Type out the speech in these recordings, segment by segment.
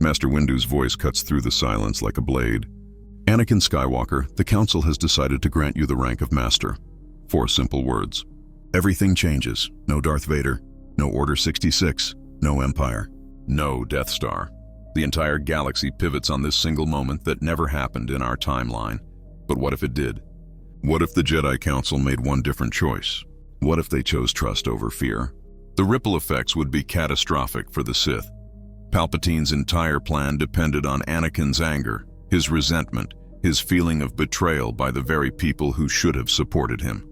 Master Windu's voice cuts through the silence like a blade. "Anakin Skywalker, the Council has decided to grant you the rank of Master." 4 simple words. Everything changes. No Darth Vader, no Order 66, no Empire, no Death Star. The entire galaxy pivots on this single moment that never happened in our timeline. But what if it did? What if the Jedi Council made one different choice? What if they chose trust over fear? The ripple effects would be catastrophic for the Sith. Palpatine's entire plan depended on Anakin's anger, his resentment, his feeling of betrayal by the very people who should have supported him.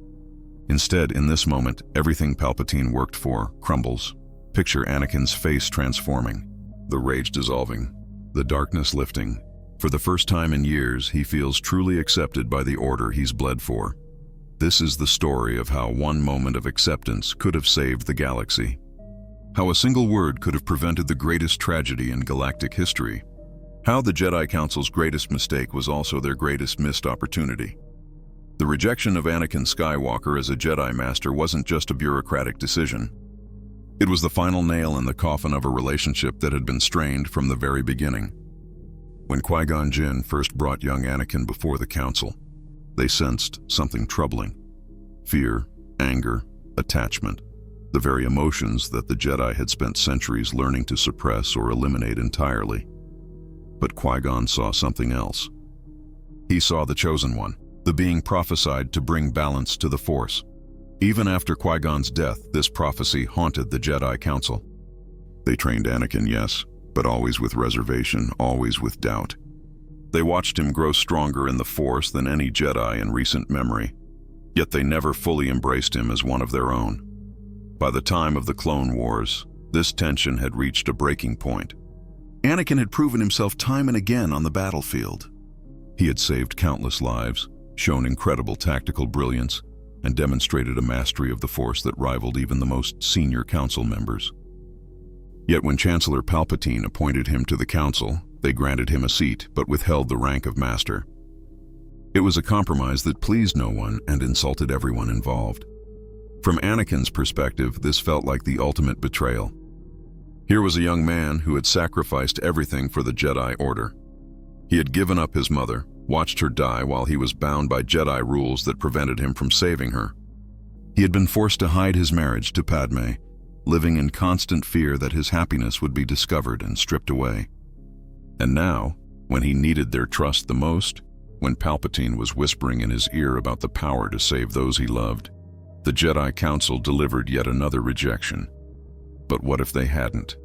Instead, in this moment, everything Palpatine worked for crumbles. Picture Anakin's face transforming, the rage dissolving, the darkness lifting. For the first time in years, he feels truly accepted by the Order he's bled for. This is the story of how one moment of acceptance could have saved the galaxy. How a single word could have prevented the greatest tragedy in galactic history. How the Jedi Council's greatest mistake was also their greatest missed opportunity. The rejection of Anakin Skywalker as a Jedi Master wasn't just a bureaucratic decision. It was the final nail in the coffin of a relationship that had been strained from the very beginning. When Qui-Gon Jinn first brought young Anakin before the Council, they sensed something troubling. Fear, anger, attachment. The very emotions that the Jedi had spent centuries learning to suppress or eliminate entirely. But Qui-Gon saw something else. He saw the Chosen One, the being prophesied to bring balance to the Force. Even after Qui-Gon's death, this prophecy haunted the Jedi Council. They trained Anakin, yes, but always with reservation, always with doubt. They watched him grow stronger in the Force than any Jedi in recent memory, yet they never fully embraced him as one of their own. By the time of the Clone Wars, this tension had reached a breaking point. Anakin had proven himself time and again on the battlefield. He had saved countless lives, shown incredible tactical brilliance, and demonstrated a mastery of the Force that rivaled even the most senior Council members. Yet when Chancellor Palpatine appointed him to the Council, they granted him a seat but withheld the rank of Master. It was a compromise that pleased no one and insulted everyone involved. From Anakin's perspective, this felt like the ultimate betrayal. Here was a young man who had sacrificed everything for the Jedi Order. He had given up his mother, watched her die while he was bound by Jedi rules that prevented him from saving her. He had been forced to hide his marriage to Padme, living in constant fear that his happiness would be discovered and stripped away. And now, when he needed their trust the most, when Palpatine was whispering in his ear about the power to save those he loved, the Jedi Council delivered yet another rejection. But what if they hadn't?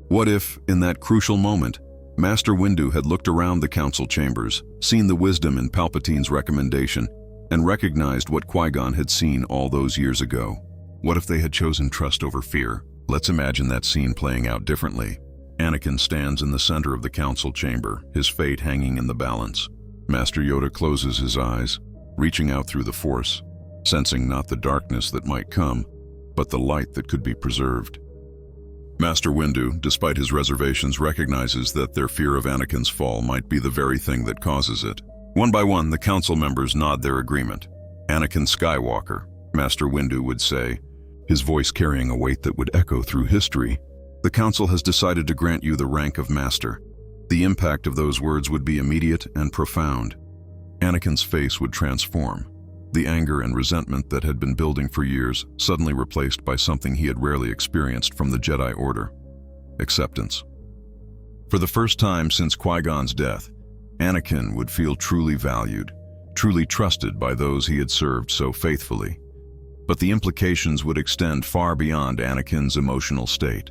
What if, in that crucial moment, Master Windu had looked around the Council chambers, seen the wisdom in Palpatine's recommendation, and recognized what Qui-Gon had seen all those years ago? What if they had chosen trust over fear? Let's imagine that scene playing out differently. Anakin stands in the center of the Council chamber, his fate hanging in the balance. Master Yoda closes his eyes, reaching out through the Force, sensing not the darkness that might come, but the light that could be preserved. Master Windu, despite his reservations, recognizes that their fear of Anakin's fall might be the very thing that causes it. One by one, the Council members nod their agreement. "Anakin Skywalker," Master Windu would say, his voice carrying a weight that would echo through history, "the Council has decided to grant you the rank of Master." The impact of those words would be immediate and profound. Anakin's face would transform. The anger and resentment that had been building for years suddenly replaced by something he had rarely experienced from the Jedi Order: acceptance. For the first time since Qui-Gon's death, Anakin would feel truly valued, truly trusted by those he had served so faithfully. But the implications would extend far beyond Anakin's emotional state.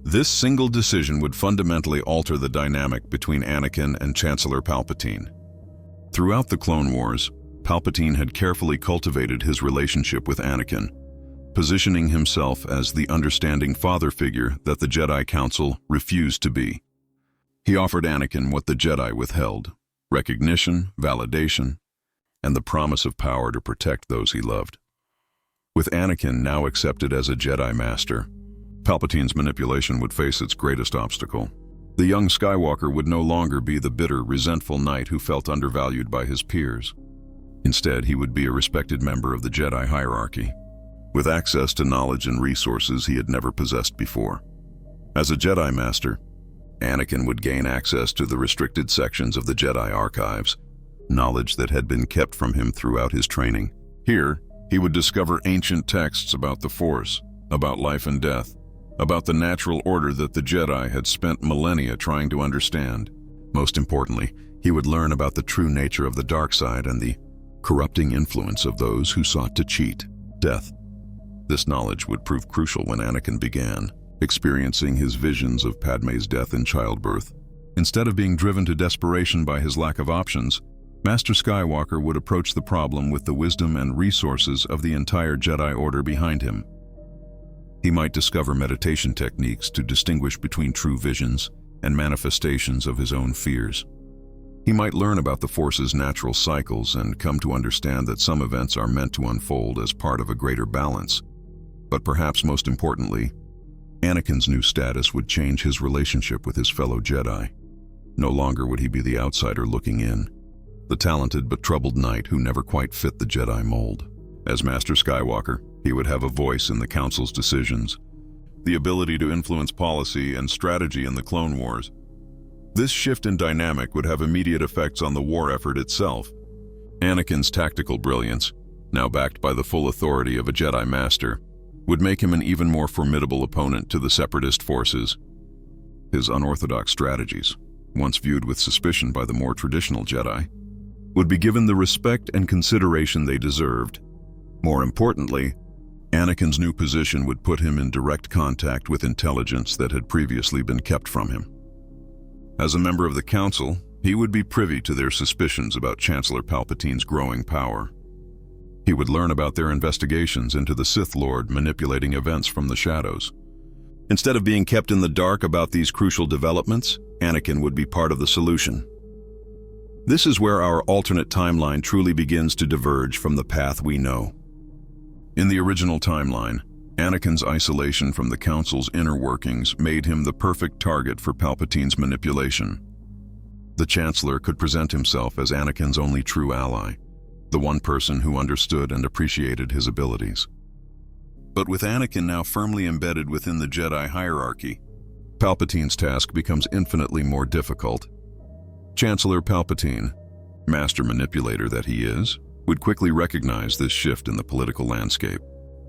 This single decision would fundamentally alter the dynamic between Anakin and Chancellor Palpatine. Throughout the Clone Wars, Palpatine had carefully cultivated his relationship with Anakin, positioning himself as the understanding father figure that the Jedi Council refused to be. He offered Anakin what the Jedi withheld: recognition, validation, and the promise of power to protect those he loved. With Anakin now accepted as a Jedi Master, Palpatine's manipulation would face its greatest obstacle. The young Skywalker would no longer be the bitter, resentful knight who felt undervalued by his peers. Instead, he would be a respected member of the Jedi hierarchy, with access to knowledge and resources he had never possessed before. As a Jedi Master, Anakin would gain access to the restricted sections of the Jedi archives, knowledge that had been kept from him throughout his training. Here, he would discover ancient texts about the Force, about life and death, about the natural order that the Jedi had spent millennia trying to understand. Most importantly, he would learn about the true nature of the dark side and the corrupting influence of those who sought to cheat death. This knowledge would prove crucial when Anakin began experiencing his visions of Padme's death in childbirth. Instead of being driven to desperation by his lack of options, Master Skywalker would approach the problem with the wisdom and resources of the entire Jedi Order behind him. He might discover meditation techniques to distinguish between true visions and manifestations of his own fears. He might learn about the Force's natural cycles and come to understand that some events are meant to unfold as part of a greater balance. But perhaps most importantly, Anakin's new status would change his relationship with his fellow Jedi. No longer would he be the outsider looking in, the talented but troubled knight who never quite fit the Jedi mold. As Master Skywalker, he would have a voice in the Council's decisions, the ability to influence policy and strategy in the Clone Wars. This shift in dynamic would have immediate effects on the war effort itself. Anakin's tactical brilliance, now backed by the full authority of a Jedi Master, would make him an even more formidable opponent to the Separatist forces. His unorthodox strategies, once viewed with suspicion by the more traditional Jedi, would be given the respect and consideration they deserved. More importantly, Anakin's new position would put him in direct contact with intelligence that had previously been kept from him. As a member of the Council, he would be privy to their suspicions about Chancellor Palpatine's growing power. He would learn about their investigations into the Sith Lord manipulating events from the shadows. Instead of being kept in the dark about these crucial developments, Anakin would be part of the solution. This is where our alternate timeline truly begins to diverge from the path we know. In the original timeline, Anakin's isolation from the Council's inner workings made him the perfect target for Palpatine's manipulation. The Chancellor could present himself as Anakin's only true ally, the one person who understood and appreciated his abilities. But with Anakin now firmly embedded within the Jedi hierarchy, Palpatine's task becomes infinitely more difficult. Chancellor Palpatine, master manipulator that he is, would quickly recognize this shift in the political landscape.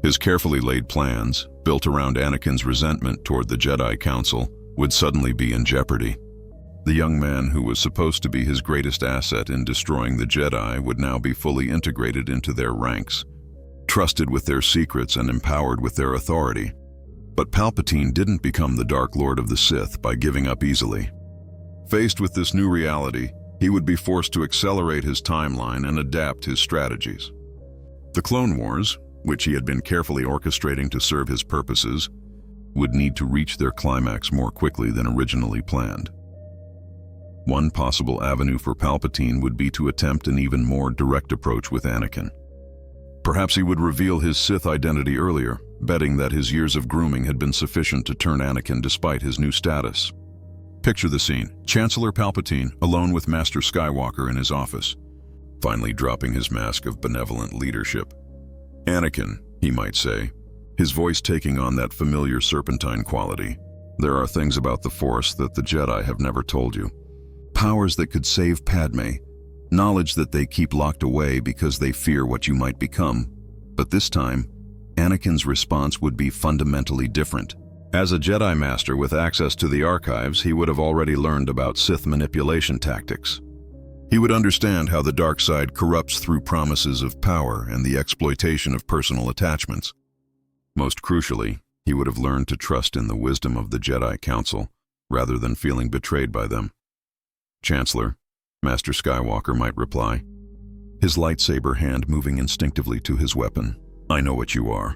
His carefully laid plans, built around Anakin's resentment toward the Jedi Council, would suddenly be in jeopardy. The young man who was supposed to be his greatest asset in destroying the Jedi would now be fully integrated into their ranks, trusted with their secrets and empowered with their authority. But Palpatine didn't become the Dark Lord of the Sith by giving up easily. Faced with this new reality, he would be forced to accelerate his timeline and adapt his strategies. The Clone Wars, which he had been carefully orchestrating to serve his purposes, would need to reach their climax more quickly than originally planned. One possible avenue for Palpatine would be to attempt an even more direct approach with Anakin. Perhaps he would reveal his Sith identity earlier, betting that his years of grooming had been sufficient to turn Anakin despite his new status. Picture the scene: Chancellor Palpatine, alone with Master Skywalker in his office, finally dropping his mask of benevolent leadership. "Anakin," he might say, his voice taking on that familiar serpentine quality. "There are things about the Force that the Jedi have never told you. Powers that could save Padme, knowledge that they keep locked away because they fear what you might become. But this time, Anakin's response would be fundamentally different. As a Jedi Master with access to the archives, he would have already learned about Sith manipulation tactics. He would understand how the dark side corrupts through promises of power and the exploitation of personal attachments. Most crucially, he would have learned to trust in the wisdom of the Jedi Council, rather than feeling betrayed by them. "Chancellor," Master Skywalker might reply, his lightsaber hand moving instinctively to his weapon, "I know what you are."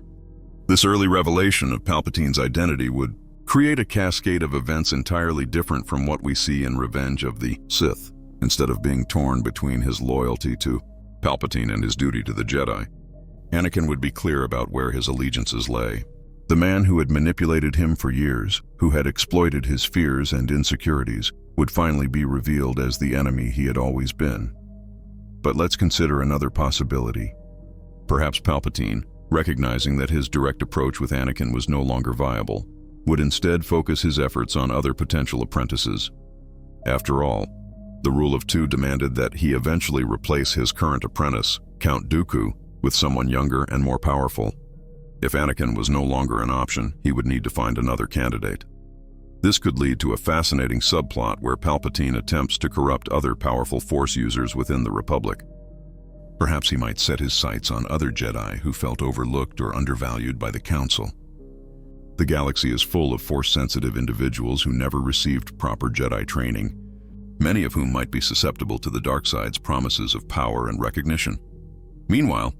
This early revelation of Palpatine's identity would create a cascade of events entirely different from what we see in Revenge of the Sith. Instead of being torn between his loyalty to Palpatine and his duty to the Jedi, Anakin would be clear about where his allegiances lay. The man who had manipulated him for years, who had exploited his fears and insecurities, would finally be revealed as the enemy he had always been. But let's consider another possibility. Perhaps Palpatine, recognizing that his direct approach with Anakin was no longer viable, would instead focus his efforts on other potential apprentices. After all, the rule of two demanded that he eventually replace his current apprentice, Count Dooku, with someone younger and more powerful. If Anakin was no longer an option, he would need to find another candidate. This could lead to a fascinating subplot where Palpatine attempts to corrupt other powerful Force users within the Republic. Perhaps he might set his sights on other Jedi who felt overlooked or undervalued by the Council. The galaxy is full of Force-sensitive individuals who never received proper Jedi training, many of whom might be susceptible to the dark side's promises of power and recognition. Meanwhile,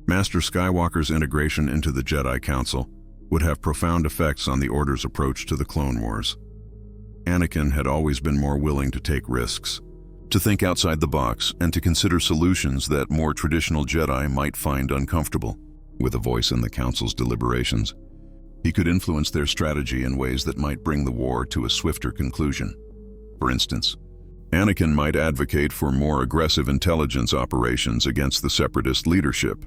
Master Skywalker's integration into the Jedi Council would have profound effects on the Order's approach to the Clone Wars. Anakin had always been more willing to take risks, to think outside the box, and to consider solutions that more traditional Jedi might find uncomfortable. With a voice in the Council's deliberations, he could influence their strategy in ways that might bring the war to a swifter conclusion. For instance, Anakin might advocate for more aggressive intelligence operations against the Separatist leadership.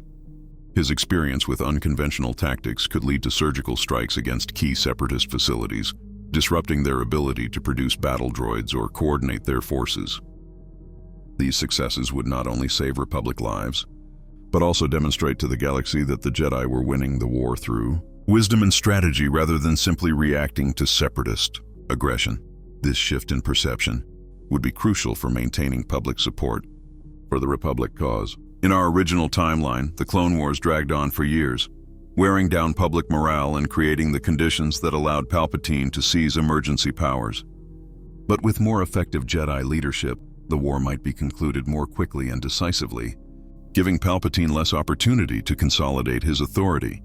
His experience with unconventional tactics could lead to surgical strikes against key Separatist facilities, disrupting their ability to produce battle droids or coordinate their forces. These successes would not only save Republic lives, but also demonstrate to the galaxy that the Jedi were winning the war through wisdom and strategy rather than simply reacting to Separatist aggression. This shift in perception would be crucial for maintaining public support for the Republic cause. In our original timeline, the Clone Wars dragged on for years, wearing down public morale and creating the conditions that allowed Palpatine to seize emergency powers. But with more effective Jedi leadership, the war might be concluded more quickly and decisively, giving Palpatine less opportunity to consolidate his authority.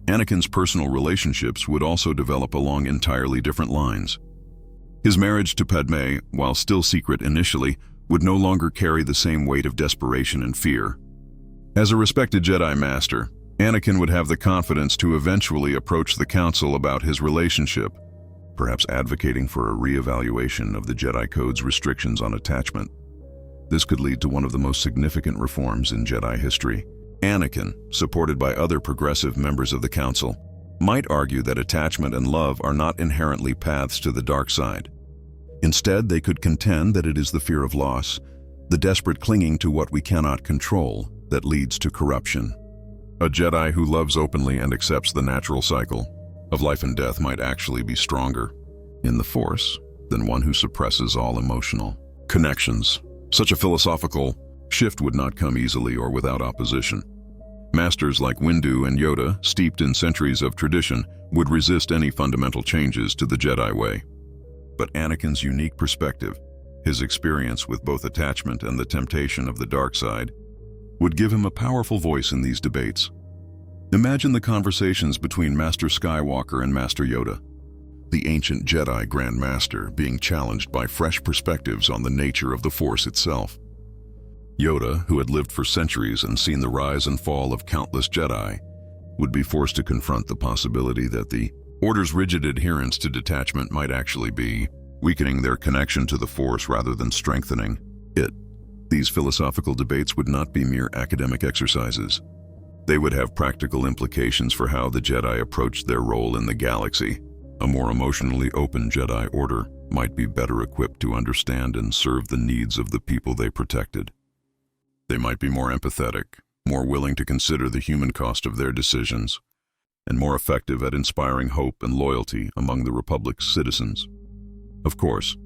Anakin's personal relationships would also develop along entirely different lines. His marriage to Padme, while still secret initially, would no longer carry the same weight of desperation and fear. As a respected Jedi Master, Anakin would have the confidence to eventually approach the Council about his relationship, perhaps advocating for a re-evaluation of the Jedi Code's restrictions on attachment. This could lead to one of the most significant reforms in Jedi history. Anakin, supported by other progressive members of the Council, might argue that attachment and love are not inherently paths to the dark side. Instead, they could contend that it is the fear of loss, the desperate clinging to what we cannot control, that leads to corruption. A Jedi who loves openly and accepts the natural cycle of life and death might actually be stronger in the Force than one who suppresses all emotional connections. Such a philosophical shift would not come easily or without opposition. Masters like Windu and Yoda, steeped in centuries of tradition, would resist any fundamental changes to the Jedi way. But Anakin's unique perspective, his experience with both attachment and the temptation of the dark side, would give him a powerful voice in these debates. Imagine the conversations between Master Skywalker and Master Yoda, the ancient Jedi Grand Master being challenged by fresh perspectives on the nature of the Force itself. Yoda, who had lived for centuries and seen the rise and fall of countless Jedi, would be forced to confront the possibility that the Order's rigid adherence to detachment might actually be weakening their connection to the Force rather than strengthening it. These philosophical debates would not be mere academic exercises. They would have practical implications for how the Jedi approached their role in the galaxy. A more emotionally open Jedi Order might be better equipped to understand and serve the needs of the people they protected. They might be more empathetic, more willing to consider the human cost of their decisions, and more effective at inspiring hope and loyalty among the Republic's citizens. Of course,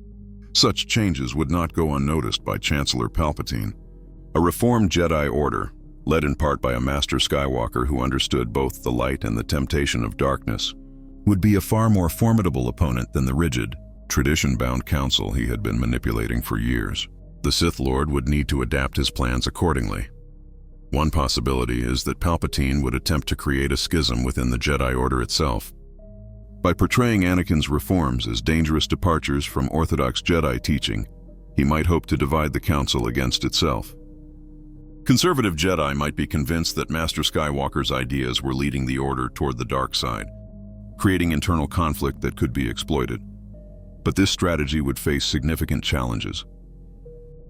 such changes would not go unnoticed by Chancellor Palpatine. A reformed Jedi Order, led in part by a Master Skywalker who understood both the light and the temptation of darkness, would be a far more formidable opponent than the rigid, tradition-bound council he had been manipulating for years. The Sith Lord would need to adapt his plans accordingly. One possibility is that Palpatine would attempt to create a schism within the Jedi Order itself. By portraying Anakin's reforms as dangerous departures from orthodox Jedi teaching, he might hope to divide the Council against itself. Conservative Jedi might be convinced that Master Skywalker's ideas were leading the Order toward the dark side, creating internal conflict that could be exploited. But this strategy would face significant challenges.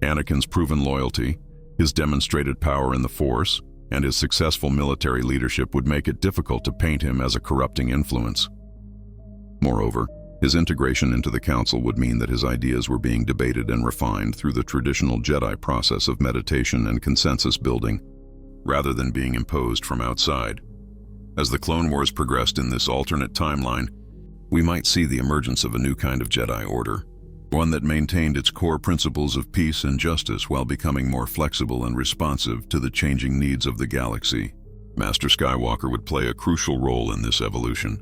Anakin's proven loyalty, his demonstrated power in the Force, and his successful military leadership would make it difficult to paint him as a corrupting influence. Moreover, his integration into the Council would mean that his ideas were being debated and refined through the traditional Jedi process of meditation and consensus building, rather than being imposed from outside. As the Clone Wars progressed in this alternate timeline, we might see the emergence of a new kind of Jedi Order, one that maintained its core principles of peace and justice while becoming more flexible and responsive to the changing needs of the galaxy. Master Skywalker would play a crucial role in this evolution,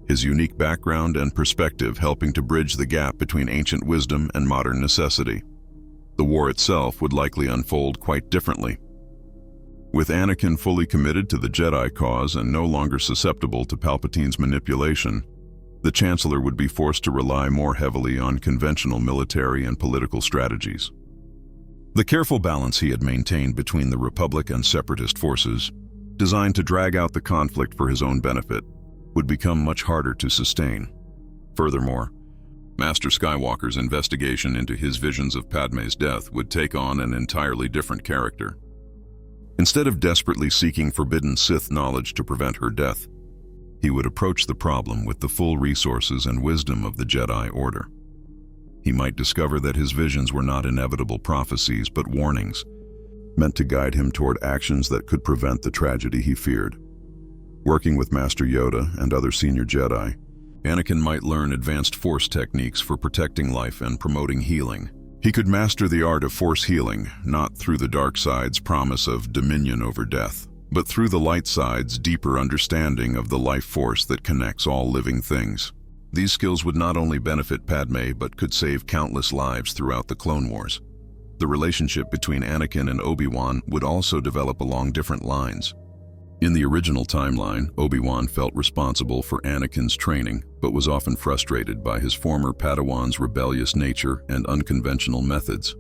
his unique background and perspective helping to bridge the gap between ancient wisdom and modern necessity. The war itself would likely unfold quite differently. With Anakin fully committed to the Jedi cause and no longer susceptible to Palpatine's manipulation, the Chancellor would be forced to rely more heavily on conventional military and political strategies. The careful balance he had maintained between the Republic and Separatist forces, designed to drag out the conflict for his own benefit, would become much harder to sustain. Furthermore, Master Skywalker's investigation into his visions of Padmé's death would take on an entirely different character. Instead of desperately seeking forbidden Sith knowledge to prevent her death, he would approach the problem with the full resources and wisdom of the Jedi Order. He might discover that his visions were not inevitable prophecies but warnings, meant to guide him toward actions that could prevent the tragedy he feared. Working with Master Yoda and other senior Jedi, Anakin might learn advanced Force techniques for protecting life and promoting healing. He could master the art of Force healing, not through the dark side's promise of dominion over death, but through the light side's deeper understanding of the life force that connects all living things. These skills would not only benefit Padmé, but could save countless lives throughout the Clone Wars. The relationship between Anakin and Obi-Wan would also develop along different lines. In the original timeline, Obi-Wan felt responsible for Anakin's training, but was often frustrated by his former Padawan's rebellious nature and unconventional methods.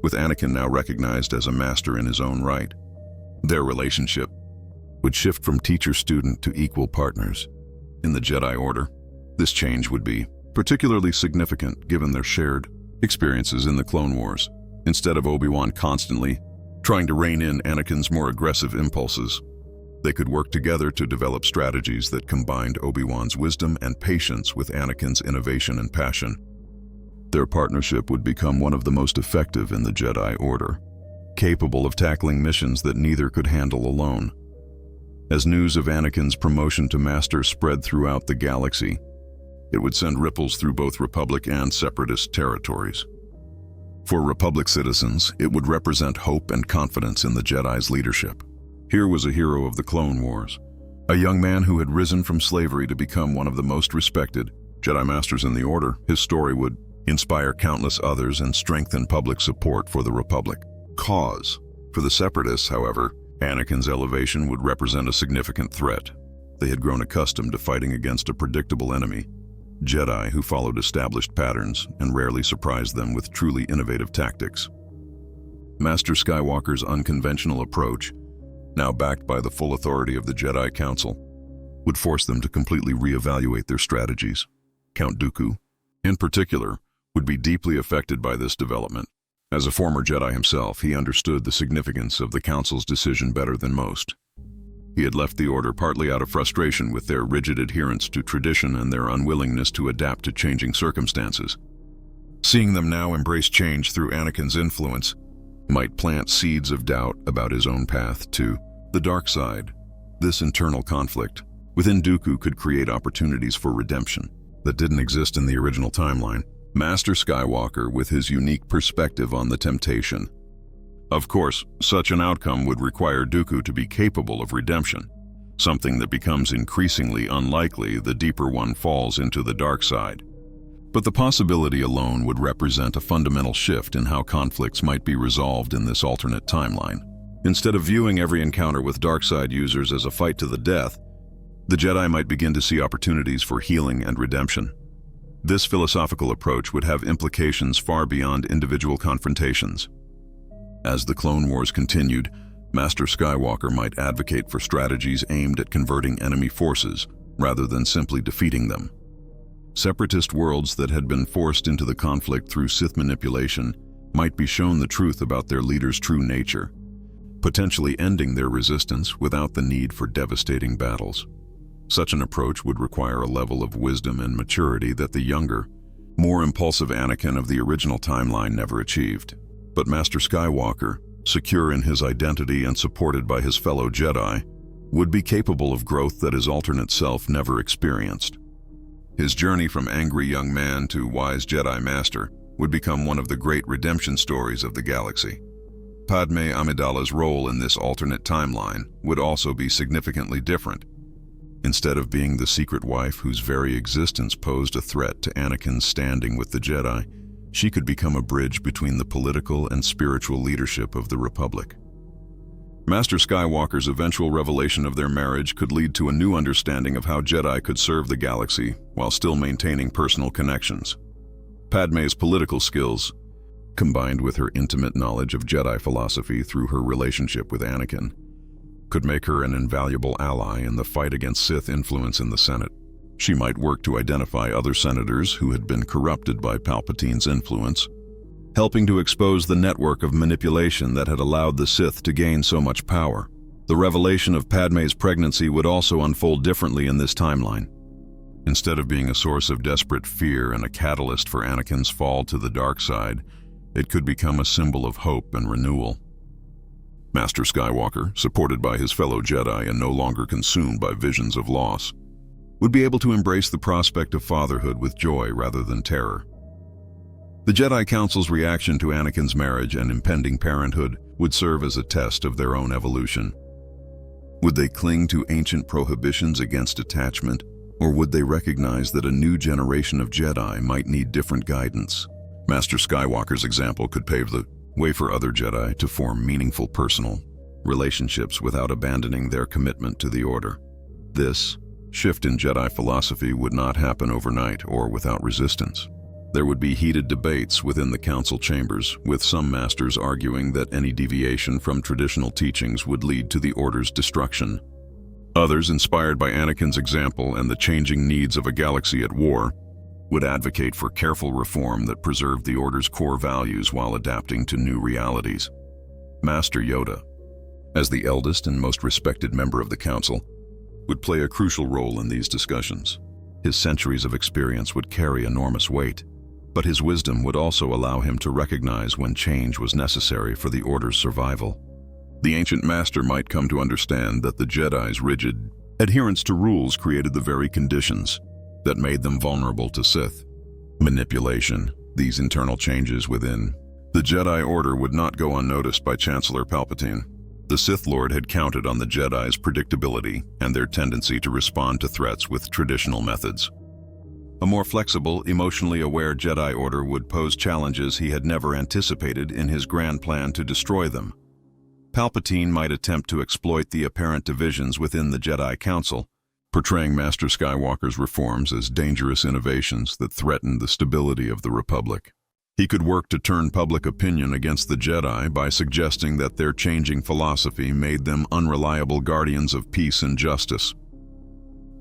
With Anakin now recognized as a master in his own right, their relationship would shift from teacher-student to equal partners. In the Jedi Order, this change would be particularly significant given their shared experiences in the Clone Wars. Instead of Obi-Wan constantly trying to rein in Anakin's more aggressive impulses, they could work together to develop strategies that combined Obi-Wan's wisdom and patience with Anakin's innovation and passion. Their partnership would become one of the most effective in the Jedi Order, capable of tackling missions that neither could handle alone. As news of Anakin's promotion to Master spread throughout the galaxy, it would send ripples through both Republic and Separatist territories. For Republic citizens, it would represent hope and confidence in the Jedi's leadership. Here was a hero of the Clone Wars, a young man who had risen from slavery to become one of the most respected Jedi Masters in the Order. His story would inspire countless others and strengthen public support for the Republic cause. For the Separatists, however, Anakin's elevation would represent a significant threat. They had grown accustomed to fighting against a predictable enemy, Jedi who followed established patterns and rarely surprised them with truly innovative tactics. Master Skywalker's unconventional approach, now backed by the full authority of the Jedi Council, would force them to completely reevaluate their strategies. Count Dooku, in particular, would be deeply affected by this development. As a former Jedi himself, he understood the significance of the Council's decision better than most. He had left the Order partly out of frustration with their rigid adherence to tradition and their unwillingness to adapt to changing circumstances. Seeing them now embrace change through Anakin's influence might plant seeds of doubt about his own path to the dark side. This internal conflict within Dooku could create opportunities for redemption that didn't exist in the original timeline. Master Skywalker with his unique perspective on the temptation. Of course, such an outcome would require Dooku to be capable of redemption, something that becomes increasingly unlikely the deeper one falls into the dark side. But the possibility alone would represent a fundamental shift in how conflicts might be resolved in this alternate timeline. Instead of viewing every encounter with dark side users as a fight to the death, the Jedi might begin to see opportunities for healing and redemption. This philosophical approach would have implications far beyond individual confrontations. As the Clone Wars continued, Master Skywalker might advocate for strategies aimed at converting enemy forces rather than simply defeating them. Separatist worlds that had been forced into the conflict through Sith manipulation might be shown the truth about their leader's true nature, potentially ending their resistance without the need for devastating battles. Such an approach would require a level of wisdom and maturity that the younger, more impulsive Anakin of the original timeline never achieved. But Master Skywalker, secure in his identity and supported by his fellow Jedi, would be capable of growth that his alternate self never experienced. His journey from angry young man to wise Jedi Master would become one of the great redemption stories of the galaxy. Padme Amidala's role in this alternate timeline would also be significantly different. Instead of being the secret wife whose very existence posed a threat to Anakin's standing with the Jedi, she could become a bridge between the political and spiritual leadership of the Republic. Master Skywalker's eventual revelation of their marriage could lead to a new understanding of how Jedi could serve the galaxy while still maintaining personal connections. Padme's political skills, combined with her intimate knowledge of Jedi philosophy through her relationship with Anakin, could make her an invaluable ally in the fight against Sith influence in the Senate. She might work to identify other senators who had been corrupted by Palpatine's influence, helping to expose the network of manipulation that had allowed the Sith to gain so much power. The revelation of Padme's pregnancy would also unfold differently in this timeline. Instead of being a source of desperate fear and a catalyst for Anakin's fall to the dark side, it could become a symbol of hope and renewal. Master Skywalker, supported by his fellow Jedi and no longer consumed by visions of loss, would be able to embrace the prospect of fatherhood with joy rather than terror. The Jedi Council's reaction to Anakin's marriage and impending parenthood would serve as a test of their own evolution. Would they cling to ancient prohibitions against attachment, or would they recognize that a new generation of Jedi might need different guidance? Master Skywalker's example could pave the way for other Jedi to form meaningful personal relationships without abandoning their commitment to the Order. This shift in Jedi philosophy would not happen overnight or without resistance. There would be heated debates within the council chambers, with some masters arguing that any deviation from traditional teachings would lead to the Order's destruction. Others, inspired by Anakin's example and the changing needs of a galaxy at war, would advocate for careful reform that preserved the Order's core values while adapting to new realities. Master Yoda, as the eldest and most respected member of the council, would play a crucial role in these discussions. His centuries of experience would carry enormous weight, but his wisdom would also allow him to recognize when change was necessary for the Order's survival. The ancient master might come to understand that the Jedi's rigid adherence to rules created the very conditions that made them vulnerable to Sith manipulation. These internal changes within the Jedi Order would not go unnoticed by Chancellor Palpatine. The Sith Lord had counted on the Jedi's predictability and their tendency to respond to threats with traditional methods. A more flexible, emotionally aware Jedi Order would pose challenges he had never anticipated in his grand plan to destroy them. Palpatine might attempt to exploit the apparent divisions within the Jedi Council, portraying Master Skywalker's reforms as dangerous innovations that threatened the stability of the Republic. He could work to turn public opinion against the Jedi by suggesting that their changing philosophy made them unreliable guardians of peace and justice.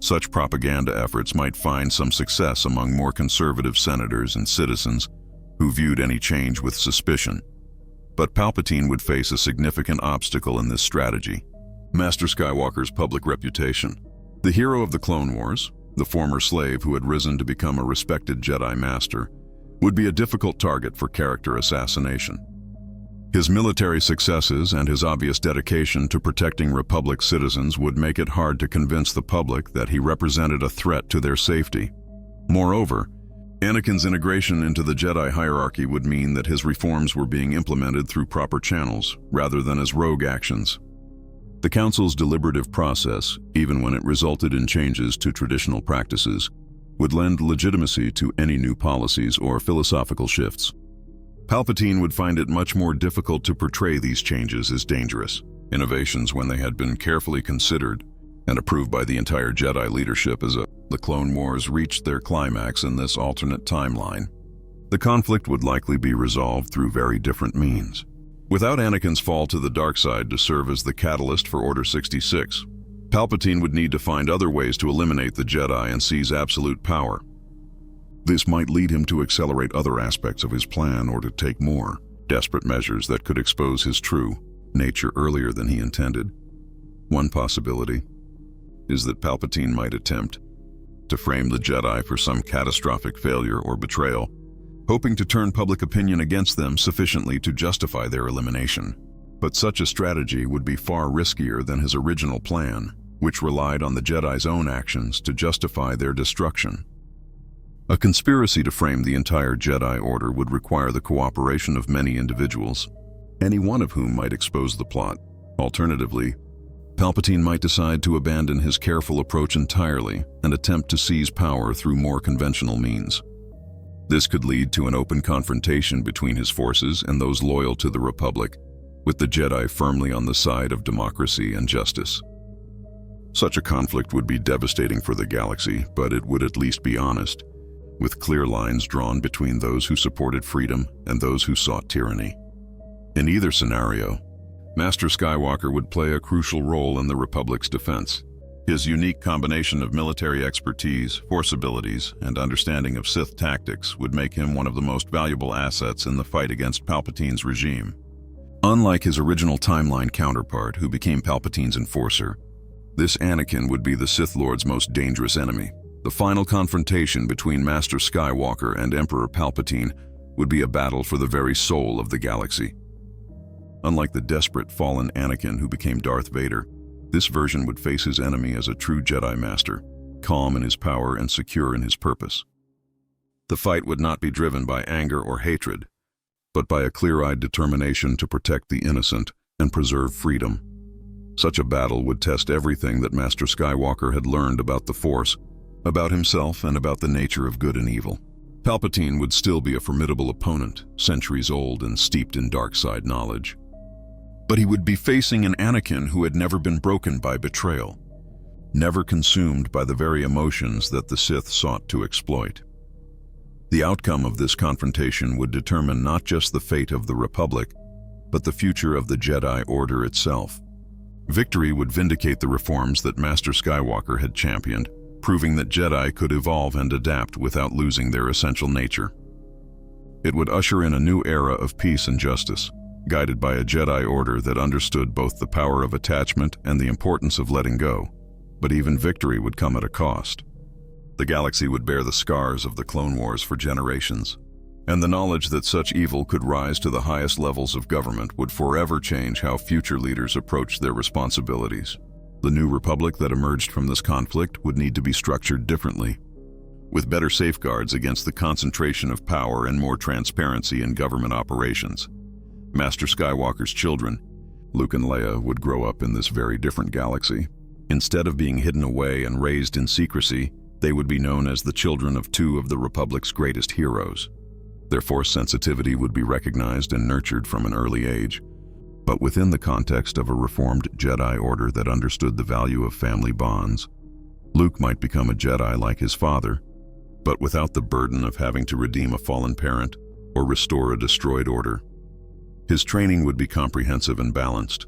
Such propaganda efforts might find some success among more conservative senators and citizens who viewed any change with suspicion. But Palpatine would face a significant obstacle in this strategy: Master Skywalker's public reputation. The hero of the Clone Wars, the former slave who had risen to become a respected Jedi Master, would be a difficult target for character assassination. His military successes and his obvious dedication to protecting Republic citizens would make it hard to convince the public that he represented a threat to their safety. Moreover, Anakin's integration into the Jedi hierarchy would mean that his reforms were being implemented through proper channels, rather than as rogue actions. The Council's deliberative process, even when it resulted in changes to traditional practices, would lend legitimacy to any new policies or philosophical shifts. Palpatine would find it much more difficult to portray these changes as dangerous innovations when they had been carefully considered and approved by the entire Jedi leadership. The Clone Wars reached their climax in this alternate timeline, the conflict would likely be resolved through very different means. Without Anakin's fall to the dark side to serve as the catalyst for Order 66, Palpatine would need to find other ways to eliminate the Jedi and seize absolute power. This might lead him to accelerate other aspects of his plan or to take more desperate measures that could expose his true nature earlier than he intended. One possibility is that Palpatine might attempt to frame the Jedi for some catastrophic failure or betrayal, hoping to turn public opinion against them sufficiently to justify their elimination. But such a strategy would be far riskier than his original plan, which relied on the Jedi's own actions to justify their destruction. A conspiracy to frame the entire Jedi Order would require the cooperation of many individuals, any one of whom might expose the plot. Alternatively, Palpatine might decide to abandon his careful approach entirely and attempt to seize power through more conventional means. This could lead to an open confrontation between his forces and those loyal to the Republic, with the Jedi firmly on the side of democracy and justice. Such a conflict would be devastating for the galaxy, but it would at least be honest, with clear lines drawn between those who supported freedom and those who sought tyranny. In either scenario, Master Skywalker would play a crucial role in the Republic's defense. His unique combination of military expertise, force abilities, and understanding of Sith tactics would make him one of the most valuable assets in the fight against Palpatine's regime. Unlike his original timeline counterpart, who became Palpatine's enforcer, this Anakin would be the Sith Lord's most dangerous enemy. The final confrontation between Master Skywalker and Emperor Palpatine would be a battle for the very soul of the galaxy. Unlike the desperate fallen Anakin who became Darth Vader, this version would face his enemy as a true Jedi Master, calm in his power and secure in his purpose. The fight would not be driven by anger or hatred, but by a clear-eyed determination to protect the innocent and preserve freedom. Such a battle would test everything that Master Skywalker had learned about the Force, about himself, and about the nature of good and evil. Palpatine would still be a formidable opponent, centuries old and steeped in dark side knowledge. But he would be facing an Anakin who had never been broken by betrayal, never consumed by the very emotions that the Sith sought to exploit. The outcome of this confrontation would determine not just the fate of the Republic, but the future of the Jedi Order itself. Victory would vindicate the reforms that Master Skywalker had championed, proving that Jedi could evolve and adapt without losing their essential nature. It would usher in a new era of peace and justice, guided by a Jedi Order that understood both the power of attachment and the importance of letting go. But even victory would come at a cost. The galaxy would bear the scars of the Clone Wars for generations, and the knowledge that such evil could rise to the highest levels of government would forever change how future leaders approached their responsibilities. The new Republic that emerged from this conflict would need to be structured differently, with better safeguards against the concentration of power and more transparency in government operations. Master Skywalker's children, Luke and Leia, would grow up in this very different galaxy. Instead of being hidden away and raised in secrecy, they would be known as the children of two of the Republic's greatest heroes. Their Force sensitivity would be recognized and nurtured from an early age, but within the context of a reformed Jedi Order that understood the value of family bonds. Luke might become a Jedi like his father, but without the burden of having to redeem a fallen parent or restore a destroyed order. His training would be comprehensive and balanced,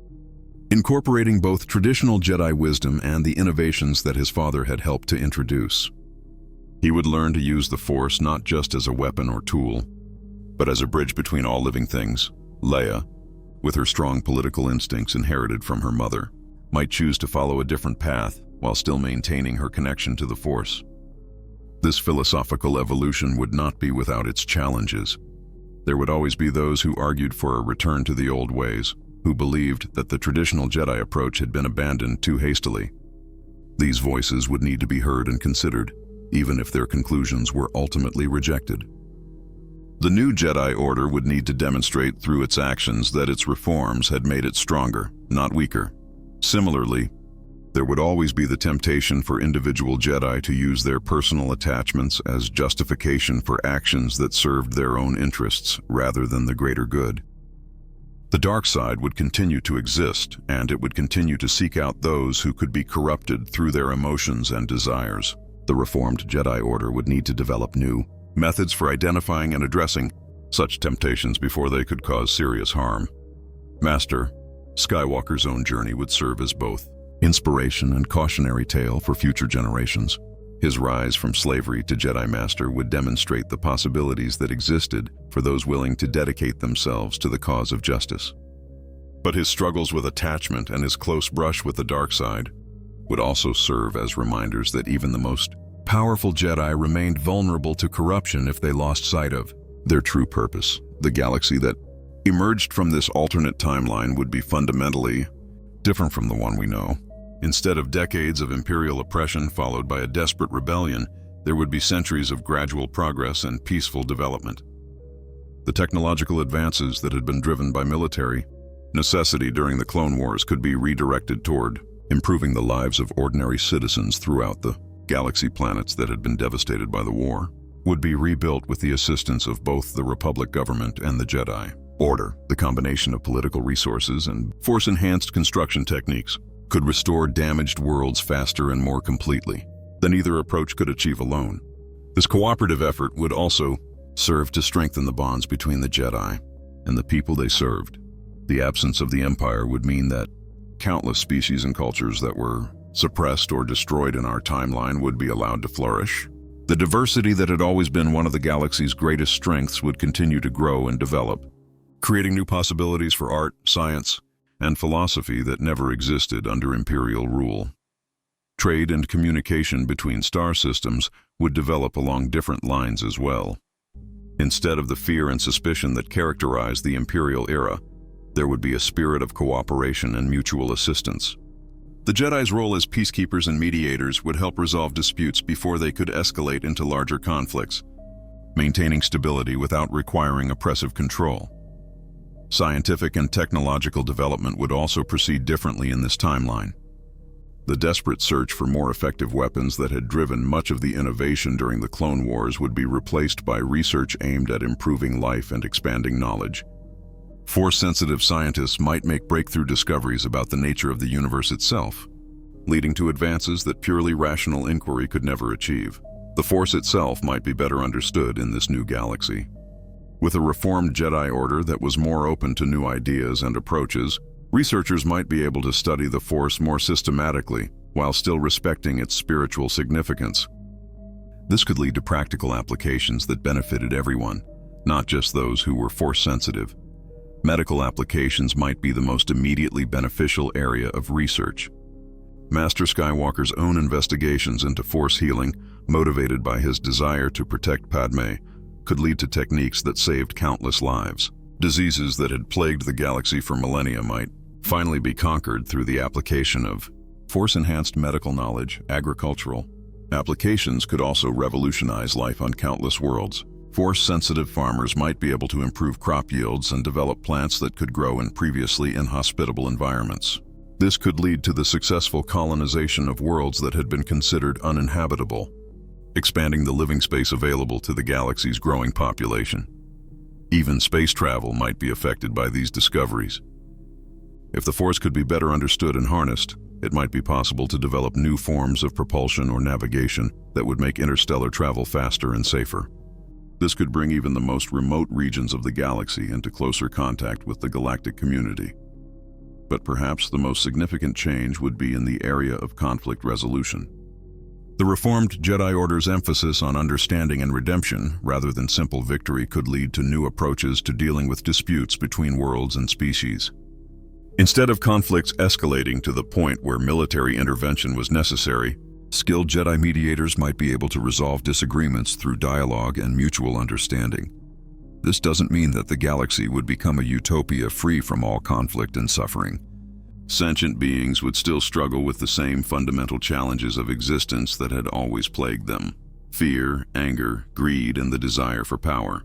incorporating both traditional Jedi wisdom and the innovations that his father had helped to introduce. He would learn to use the Force not just as a weapon or tool, but as a bridge between all living things. Leia, with her strong political instincts inherited from her mother, might choose to follow a different path while still maintaining her connection to the Force. This philosophical evolution would not be without its challenges. There would always be those who argued for a return to the old ways, who believed that the traditional Jedi approach had been abandoned too hastily. These voices would need to be heard and considered, even if their conclusions were ultimately rejected. The new Jedi Order would need to demonstrate through its actions that its reforms had made it stronger, not weaker. Similarly, there would always be the temptation for individual Jedi to use their personal attachments as justification for actions that served their own interests rather than the greater good. The dark side would continue to exist, and it would continue to seek out those who could be corrupted through their emotions and desires. The reformed Jedi Order would need to develop new methods for identifying and addressing such temptations before they could cause serious harm. Master Skywalker's own journey would serve as both inspiration and cautionary tale for future generations. His rise from slavery to Jedi Master would demonstrate the possibilities that existed for those willing to dedicate themselves to the cause of justice. But his struggles with attachment and his close brush with the dark side would also serve as reminders that even the most powerful Jedi remained vulnerable to corruption if they lost sight of their true purpose. The galaxy that emerged from this alternate timeline would be fundamentally different from the one we know. Instead of decades of imperial oppression followed by a desperate rebellion, there would be centuries of gradual progress and peaceful development. The technological advances that had been driven by military necessity during the Clone Wars could be redirected toward improving the lives of ordinary citizens throughout the galaxy. Planets that had been devastated by the war would be rebuilt with the assistance of both the Republic government and the Jedi Order. The combination of political resources and Force-enhanced construction techniques could restore damaged worlds faster and more completely than either approach could achieve alone. This cooperative effort would also serve to strengthen the bonds between the Jedi and the people they served. The absence of the Empire would mean that countless species and cultures that were suppressed or destroyed in our timeline would be allowed to flourish. The diversity that had always been one of the galaxy's greatest strengths would continue to grow and develop, creating new possibilities for art, science, and philosophy that never existed under Imperial rule. Trade and communication between star systems would develop along different lines as well. Instead of the fear and suspicion that characterized the Imperial era, there would be a spirit of cooperation and mutual assistance. The Jedi's role as peacekeepers and mediators would help resolve disputes before they could escalate into larger conflicts, maintaining stability without requiring oppressive control. Scientific and technological development would also proceed differently in this timeline. The desperate search for more effective weapons that had driven much of the innovation during the Clone Wars would be replaced by research aimed at improving life and expanding knowledge. Force-sensitive scientists might make breakthrough discoveries about the nature of the universe itself, leading to advances that purely rational inquiry could never achieve. The Force itself might be better understood in this new galaxy. With a reformed Jedi Order that was more open to new ideas and approaches, researchers might be able to study the Force more systematically while still respecting its spiritual significance. This could lead to practical applications that benefited everyone, not just those who were Force-sensitive. Medical applications might be the most immediately beneficial area of research. Master Skywalker's own investigations into Force healing, motivated by his desire to protect Padme, could lead to techniques that saved countless lives. Diseases that had plagued the galaxy for millennia might finally be conquered through the application of Force-enhanced medical knowledge. Agricultural applications could also revolutionize life on countless worlds. Force-sensitive farmers might be able to improve crop yields and develop plants that could grow in previously inhospitable environments. This could lead to the successful colonization of worlds that had been considered uninhabitable, expanding the living space available to the galaxy's growing population. Even space travel might be affected by these discoveries. If the Force could be better understood and harnessed, it might be possible to develop new forms of propulsion or navigation that would make interstellar travel faster and safer. This could bring even the most remote regions of the galaxy into closer contact with the galactic community. But perhaps the most significant change would be in the area of conflict resolution. The reformed Jedi Order's emphasis on understanding and redemption, rather than simple victory, could lead to new approaches to dealing with disputes between worlds and species. Instead of conflicts escalating to the point where military intervention was necessary, skilled Jedi mediators might be able to resolve disagreements through dialogue and mutual understanding. This doesn't mean that the galaxy would become a utopia free from all conflict and suffering. Sentient beings would still struggle with the same fundamental challenges of existence that had always plagued them: fear, anger, greed, and the desire for power.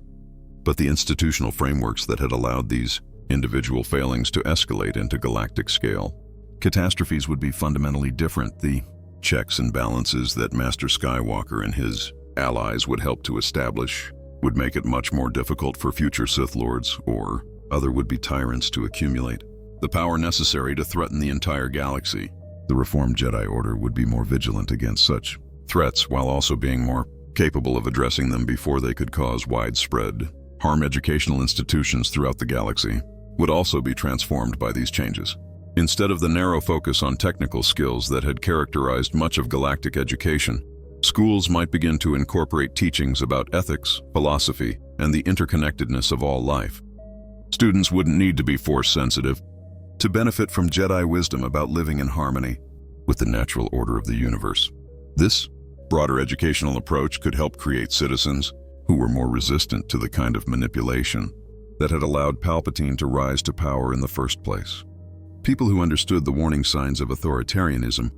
But the institutional frameworks that had allowed these individual failings to escalate into galactic scale, catastrophes would be fundamentally different. The checks and balances that Master Skywalker and his allies would help to establish would make it much more difficult for future Sith Lords or other would-be tyrants to accumulate the power necessary to threaten the entire galaxy. The reformed Jedi Order would be more vigilant against such threats while also being more capable of addressing them before they could cause widespread harm. Educational institutions throughout the galaxy would also be transformed by these changes. Instead of the narrow focus on technical skills that had characterized much of galactic education, schools might begin to incorporate teachings about ethics, philosophy, and the interconnectedness of all life. Students wouldn't need to be Force-sensitive to benefit from Jedi wisdom about living in harmony. with the natural order of the universe. This broader educational approach could help create citizens who were more resistant to the kind of manipulation that had allowed Palpatine to rise to power in the first place. People who understood the warning signs of authoritarianism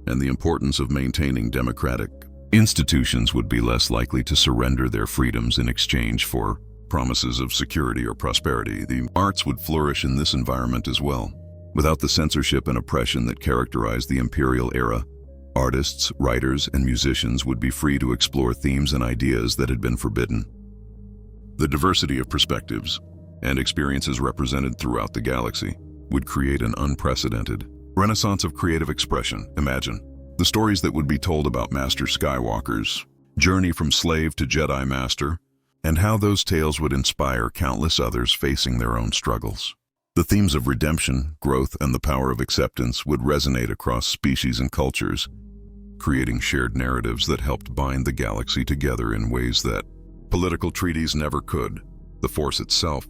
and the importance of maintaining democratic institutions would be less likely to surrender their freedoms in exchange for promises of security or prosperity. The arts would flourish in this environment as well. Without the censorship and oppression that characterized the imperial era, artists, writers, and musicians would be free to explore themes and ideas that had been forbidden. The diversity of perspectives and experiences represented throughout the galaxy would create an unprecedented renaissance of creative expression. Imagine the stories that would be told about Master Skywalker's journey from slave to Jedi Master, and how those tales would inspire countless others facing their own struggles. The themes of redemption, growth, and the power of acceptance would resonate across species and cultures, creating shared narratives that helped bind the galaxy together in ways that political treaties never could. The Force itself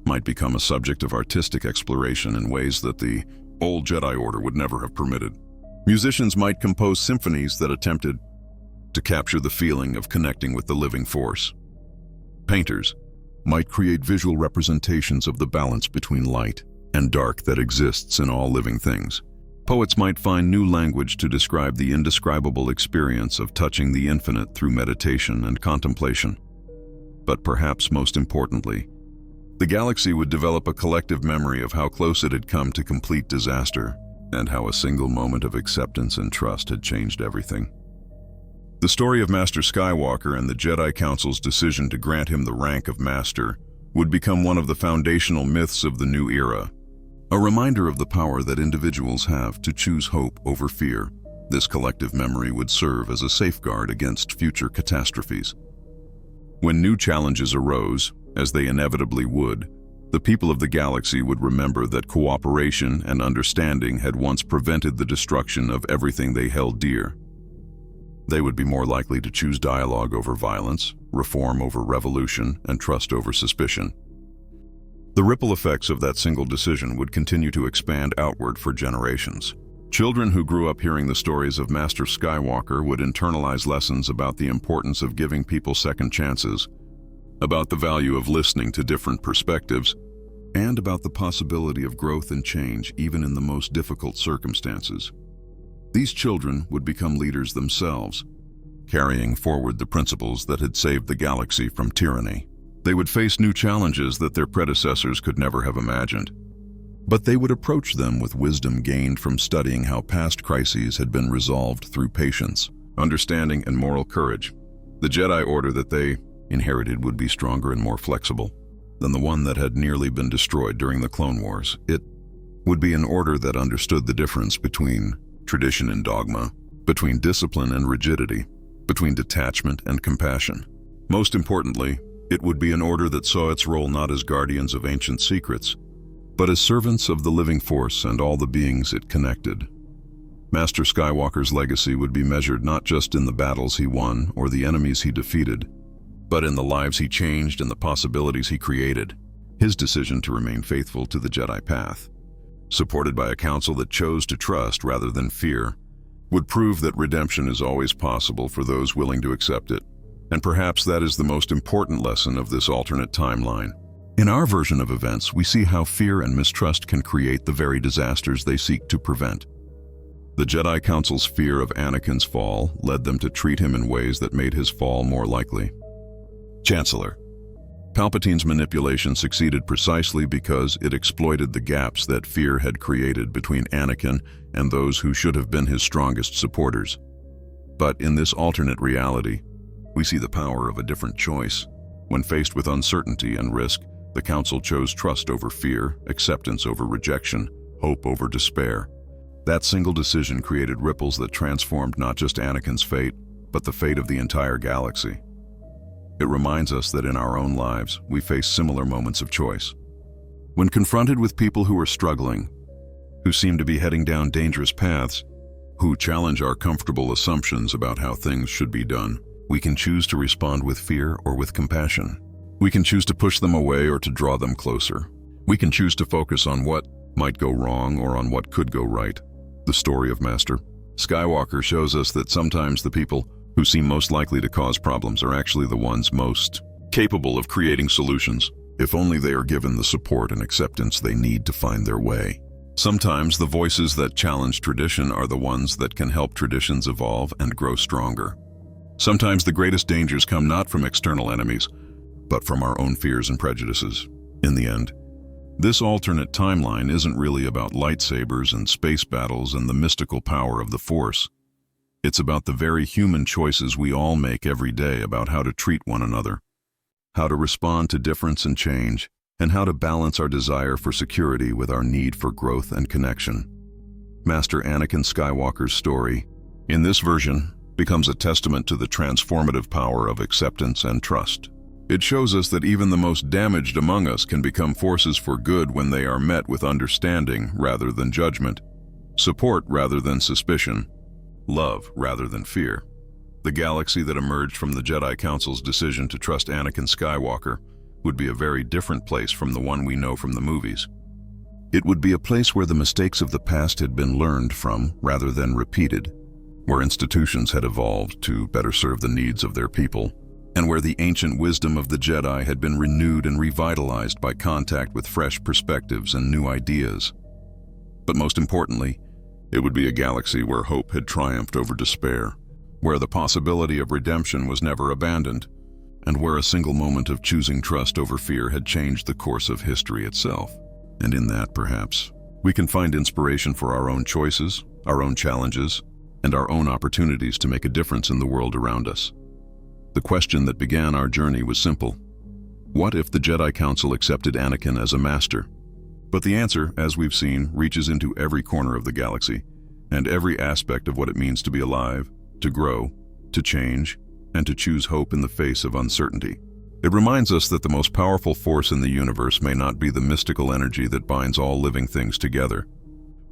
might become a subject of artistic exploration in ways that the old Jedi Order would never have permitted. Musicians might compose symphonies that attempted to capture the feeling of connecting with the living Force. Painters might create visual representations of the balance between light and dark that exists in all living things. Poets might find new language to describe the indescribable experience of touching the infinite through meditation and contemplation. But perhaps most importantly, the galaxy would develop a collective memory of how close it had come to complete disaster, and how a single moment of acceptance and trust had changed everything. The story of Master Skywalker and the Jedi Council's decision to grant him the rank of Master would become one of the foundational myths of the new era, a reminder of the power that individuals have to choose hope over fear. This collective memory would serve as a safeguard against future catastrophes. When new challenges arose, as they inevitably would, the people of the galaxy would remember that cooperation and understanding had once prevented the destruction of everything they held dear. They would be more likely to choose dialogue over violence, reform over revolution, and trust over suspicion. The ripple effects of that single decision would continue to expand outward for generations. Children who grew up hearing the stories of Master Skywalker would internalize lessons about the importance of giving people second chances, about the value of listening to different perspectives, and about the possibility of growth and change even in the most difficult circumstances. These children would become leaders themselves, carrying forward the principles that had saved the galaxy from tyranny. They would face new challenges that their predecessors could never have imagined, but they would approach them with wisdom gained from studying how past crises had been resolved through patience, understanding, and moral courage. The Jedi Order that they inherited would be stronger and more flexible than the one that had nearly been destroyed during the Clone Wars. It would be an order that understood the difference between tradition and dogma, between discipline and rigidity, between detachment and compassion. Most importantly, it would be an order that saw its role not as guardians of ancient secrets, but as servants of the living Force and all the beings it connected. Master Skywalker's legacy would be measured not just in the battles he won or the enemies he defeated, but in the lives he changed and the possibilities he created. His decision to remain faithful to the Jedi path, supported by a council that chose to trust rather than fear, would prove that redemption is always possible for those willing to accept it. And perhaps that is the most important lesson of this alternate timeline. In our version of events, we see how fear and mistrust can create the very disasters they seek to prevent. The Jedi Council's fear of Anakin's fall led them to treat him in ways that made his fall more likely. Chancellor. Palpatine's manipulation succeeded precisely because it exploited the gaps that fear had created between Anakin and those who should have been his strongest supporters. But in this alternate reality, we see the power of a different choice. When faced with uncertainty and risk, the Council chose trust over fear, acceptance over rejection, hope over despair. That single decision created ripples that transformed not just Anakin's fate, but the fate of the entire galaxy. It reminds us that in our own lives, we face similar moments of choice. When confronted with people who are struggling, who seem to be heading down dangerous paths, who challenge our comfortable assumptions about how things should be done, we can choose to respond with fear or with compassion. We can choose to push them away or to draw them closer. We can choose to focus on what might go wrong or on what could go right. The story of Master Skywalker shows us that sometimes the people who seem most likely to cause problems are actually the ones most capable of creating solutions, if only they are given the support and acceptance they need to find their way. Sometimes the voices that challenge tradition are the ones that can help traditions evolve and grow stronger. Sometimes the greatest dangers come not from external enemies, but from our own fears and prejudices. In the end, this alternate timeline isn't really about lightsabers and space battles and the mystical power of the Force. It's about the very human choices we all make every day about how to treat one another, how to respond to difference and change, and how to balance our desire for security with our need for growth and connection. Master Anakin Skywalker's story, in this version, becomes a testament to the transformative power of acceptance and trust. It shows us that even the most damaged among us can become forces for good when they are met with understanding rather than judgment, support rather than suspicion, love rather than fear. The galaxy that emerged from the Jedi Council's decision to trust Anakin Skywalker would be a very different place from the one we know from the movies. It would be a place where the mistakes of the past had been learned from rather than repeated, where institutions had evolved to better serve the needs of their people, and where the ancient wisdom of the Jedi had been renewed and revitalized by contact with fresh perspectives and new ideas. But most importantly, it would be a galaxy where hope had triumphed over despair, where the possibility of redemption was never abandoned, and where a single moment of choosing trust over fear had changed the course of history itself. And in that, perhaps, we can find inspiration for our own choices, our own challenges, and our own opportunities to make a difference in the world around us. The question that began our journey was simple. What if the Jedi Council accepted Anakin as a master? But the answer, as we've seen, reaches into every corner of the galaxy, and every aspect of what it means to be alive, to grow, to change, and to choose hope in the face of uncertainty. It reminds us that the most powerful force in the universe may not be the mystical energy that binds all living things together,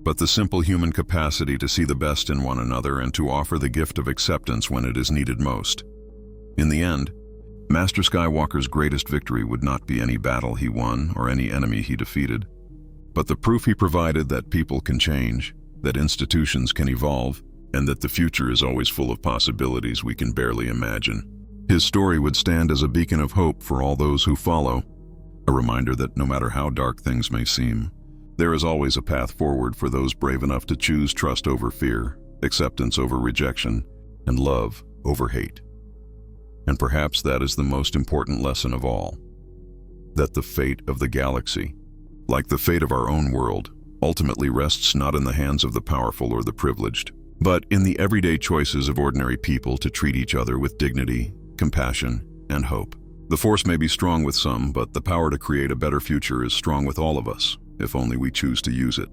but the simple human capacity to see the best in one another and to offer the gift of acceptance when it is needed most. In the end, Master Skywalker's greatest victory would not be any battle he won or any enemy he defeated, but the proof he provided that people can change, that institutions can evolve, and that the future is always full of possibilities we can barely imagine. His story would stand as a beacon of hope for all those who follow, a reminder that no matter how dark things may seem, there is always a path forward for those brave enough to choose trust over fear, acceptance over rejection, and love over hate. And perhaps that is the most important lesson of all, that the fate of the galaxy, like the fate of our own world, ultimately rests not in the hands of the powerful or the privileged, but in the everyday choices of ordinary people to treat each other with dignity, compassion, and hope. The Force may be strong with some, but the power to create a better future is strong with all of us, if only we choose to use it.